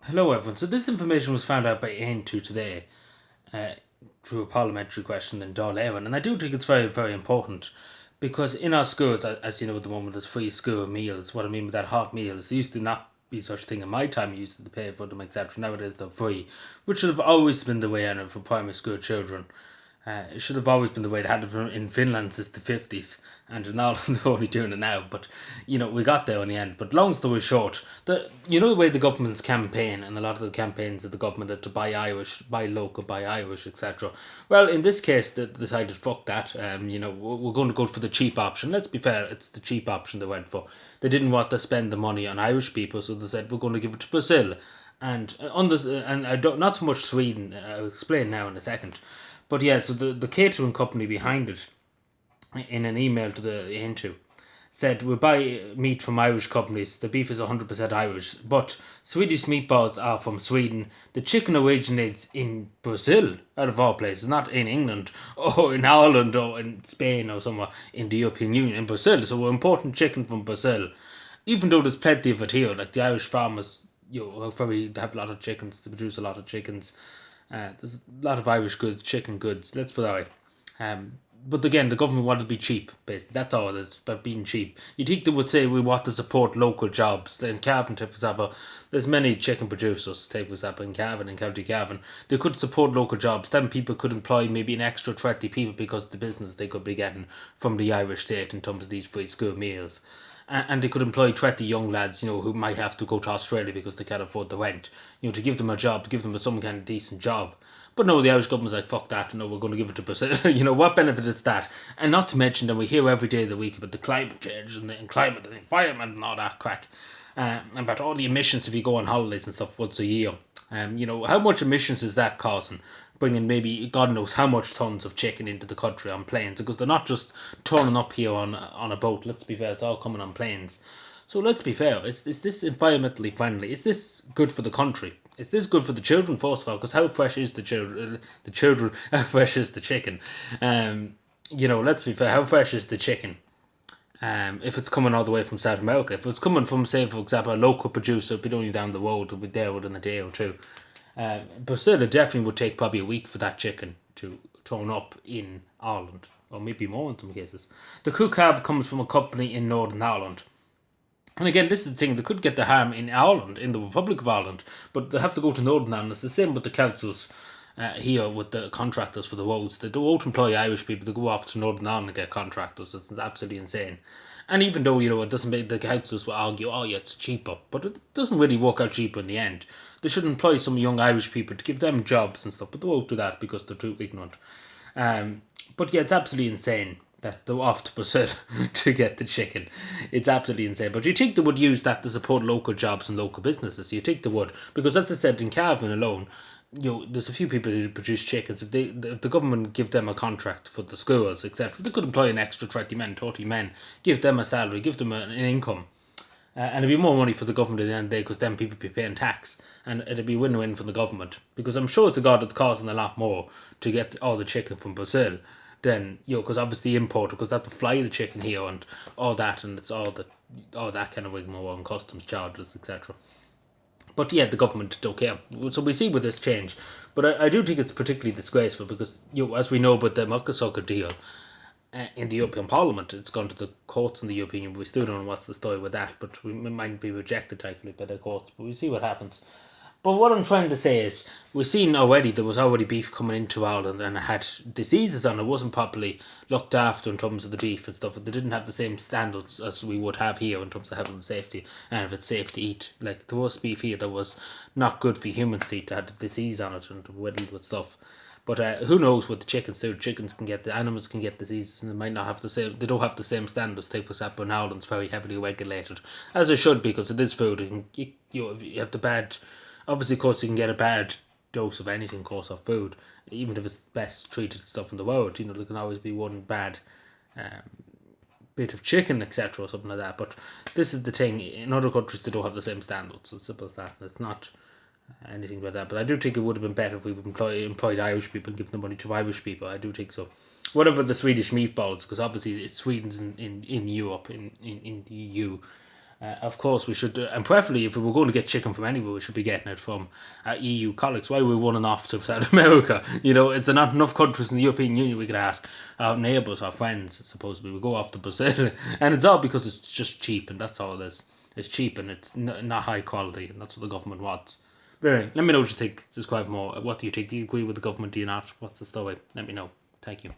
Hello, everyone. So this information was found out by N2 today uh, through a parliamentary question in Dáil Éireann, and I do think it's very, very important because in our schools, as you know, at the moment, there's free school meals. What I mean by that, hot meals. There used to not be such thing in my time. You used to pay for them, etc. Nowadays, they're free, which should have always been the way, and for primary school children. It should have always been the way they had it in Finland since the 50s, and in Ireland they're only doing it now. But we got there in the end. But long story short, the way the government's campaign and a lot of the campaigns of the government are to buy Irish, buy local, buy Irish, etc. Well, in this case, they decided fuck that. We're going to go for the cheap option. Let's be fair, it's the cheap option they went for. They didn't want to spend the money on Irish people, so they said we're going to give it to Brazil, and I don't not so much Sweden. I'll explain now in a second. But yeah, so the catering company behind it, in an email to the Into, said we buy meat from Irish companies. The beef is 100% Irish, but Swedish meatballs are from Sweden. The chicken originates in Brazil, out of all places, not in England or in Ireland or in Spain or somewhere in the European Union, in Brazil. So we're importing chicken from Brazil, even though there's plenty of it here. Like the Irish farmers, they have a lot of chickens. They produce a lot of chickens. There's a lot of Irish goods, chicken goods. Let's put it that way. But again, the government wanted to be cheap. Basically, that's all it is about being cheap. You think they would say we want to support local jobs in Cavan, for example. There's many chicken producers, take for example in Cavan, in County Cavan. They could support local jobs. Then people could employ maybe an extra 30 people because of the business they could be getting from the Irish state in terms of these free school meals. And they could employ 30 young lads, who might have to go to Australia because they can't afford the rent, to give them a job, give them some kind of decent job. But no, the Irish government's like, fuck that, no, we're going to give it to Brazil. What benefit is that? And not to mention that we hear every day of the week about the climate change and the climate and the environment and all that crack. About all the emissions if you go on holidays and stuff once a year. How much emissions is that causing? Bringing maybe God knows how much tons of chicken into the country on planes, because they're not just turning up here on a boat. Let's be fair, it's all coming on planes. So let's be fair. Is this environmentally friendly? Is this good for the country? Is this good for the children first of all? Because how fresh is the children? The children, how fresh is the chicken? Let's be fair. How fresh is the chicken? If it's coming all the way from South America, if it's coming from, say, for example, a local producer, it'll be only down the road, it'll be there within a day or two. Brazil, it definitely would take probably a week for that chicken to turn up in Ireland, or maybe more in some cases. The crew cab comes from a company in Northern Ireland. And again, this is the thing, they could get the harm in Ireland, in the Republic of Ireland, but they have to go to Northern Ireland. It's the same with the councils here with the contractors for the roads. They don't employ Irish people, they go off to Northern Ireland and get contractors. It's absolutely insane. And even though, it doesn't make the councils will argue, oh yeah, it's cheaper, but it doesn't really work out cheaper in the end. They should employ some young Irish people to give them jobs and stuff, but they won't do that because they're too ignorant. But yeah, it's absolutely insane that they're off to Brazil to get the chicken. It's absolutely insane. But you think they would use that to support local jobs and local businesses? You think they would? Because as I said, in Cavan alone, there's a few people who produce chickens. If the government give them a contract for the schools, etc., they could employ an extra 20 men, 30 men, give them a salary, give them an income. And it'd be more money for the government at the end of the day because then people be paying tax. And it'd be win-win for the government. Because I'm sure to God it's costing a lot more to get all the chicken from Brazil than, because obviously import, because they have to fly the chicken here and all that, and it's all that kind of rigmarole and customs charges, etc. But yeah, the government don't care. So we see with this change. But I do think it's particularly disgraceful because, as we know about the Mercosur deal, in the European Parliament, it's gone to the courts in the European Union. We still don't know what's the story with that, but we might be rejected thankfully by the courts. But we see what happens. But what I'm trying to say is, we've seen already there was already beef coming into Ireland and it had diseases on it. Wasn't properly looked after in terms of the beef and stuff. They didn't have the same standards as we would have here in terms of health and safety, and if it's safe to eat. Like there was beef here that was not good for humans to eat. That had disease on it and riddled with stuff. But who knows what the chickens do? The animals can get diseases, and they might not have the same. They don't have the same standards. Take for example, in Ireland, it's very heavily regulated, as it should be, because it is food. If you have the bad, obviously, of course, you can get a bad dose of anything, of course, of food, even if it's the best treated stuff in the world. There can always be one bad um, bit of chicken, etc., or something like that. But this is the thing: in other countries, they don't have the same standards. It's simple as that. It's not anything about that. But I do think it would have been better if we employed Irish people and given the money to Irish people. I do think so. What about the Swedish meatballs? Because obviously it's Sweden's in Europe, in the EU. Of course, we should, and preferably if we were going to get chicken from anywhere, we should be getting it from EU colleagues. Why are we running off to South America? Is there not enough countries in the European Union we could ask our neighbours, our friends, supposedly? We go off to Brazil. And it's all because it's just cheap, and that's all it is. It's cheap and it's not high quality, and that's what the government wants. Let me know what you think. Describe more. What do you think? Do you agree with the government? Do you not? What's the story? Let me know. Thank you.